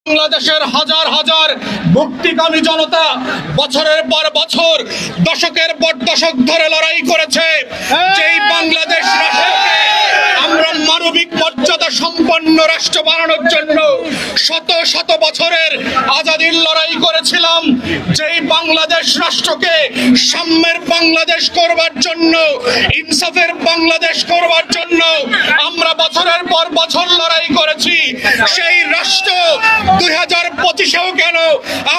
বাংলাদেশের হাজার হাজার মুক্তিকামী জনতা বছরের পর বছর দশকের পর দশক ধরে লড়াই করেছে। যেই বাংলাদেশ রাষ্ট্রকে আমরা মানবিক মর্যাদা সম্পন্ন রাষ্ট্র বানানোর জন্য শত শত বছরের আজাদির লড়াই করেছিলাম, যেই বাংলাদেশ রাষ্ট্রকে সাম্যের বাংলাদেশ করবার জন্য, ইনসাফের বাংলাদেশ করবার জন্য আমরা বছরের পর বছর লড়াই করেছি, সেই রাষ্ট্র 2025-এও কেন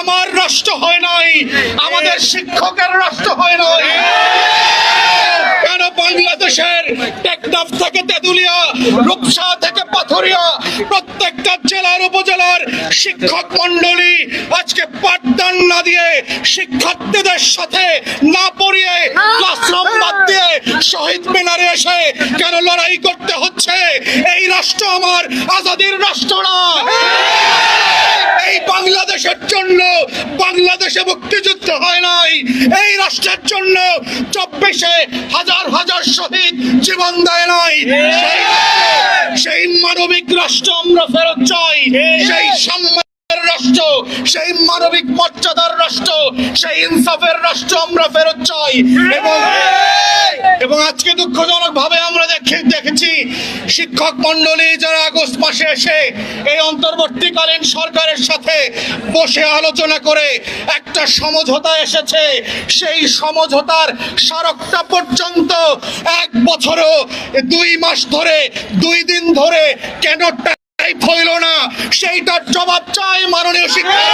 আমার রাষ্ট্র হয় নাই, আমাদের শিক্ষকের রাষ্ট্র হয় নাই? কেন বাংলাদেশের টেকনাফ থেকে তেঁতুলিয়া, রূপসা থেকে পাথুরিয়া প্রত্যেকটা জেলার উপজেলার শিক্ষক মন্ডলী আজকে পাঠদান না দিয়ে, শিক্ষার্থীদের সাথে না পড়িয়ে, ক্লাসরুম বাদ দিয়ে শহীদ মিনারে এসে কেন লড়াই করতে হচ্ছে? এই রাষ্ট্র আমার আজাদির রাষ্ট্র না। এই বাংলাদেশের জন্য বাংলাদেশে মুক্তিযুদ্ধ হয় নাই, এই রাষ্ট্রের জন্য 24-এ হাজার হাজার শহীদ জীবন দেয় নাই। সেই মানবিক রাষ্ট্র আমরা ফেরত চাই, সেই সম্মানের রাষ্ট্র, সেই মানবিক মর্যাদার রাষ্ট্র, সেই ইনসাফের রাষ্ট্র আমরা ফেরত চাই। এবং আজকে দুঃখজনক ভাবে আমরা দেখেছি শিক্ষক মন্ডলী যারা আগস্ট মাসে এসে এই অন্তর্বর্তীকালীন সরকারের সাথে বসে আলোচনা করে একটা সমঝোতা এসেছে, সেই সমঝোতার স্মারকটা পর্যন্ত 1 বছরও 2 মাস ধরে 2 দিন ধরে কেন টাইপ হইল না, সেইটার জবাব চাই মাননীয় শিক্ষক।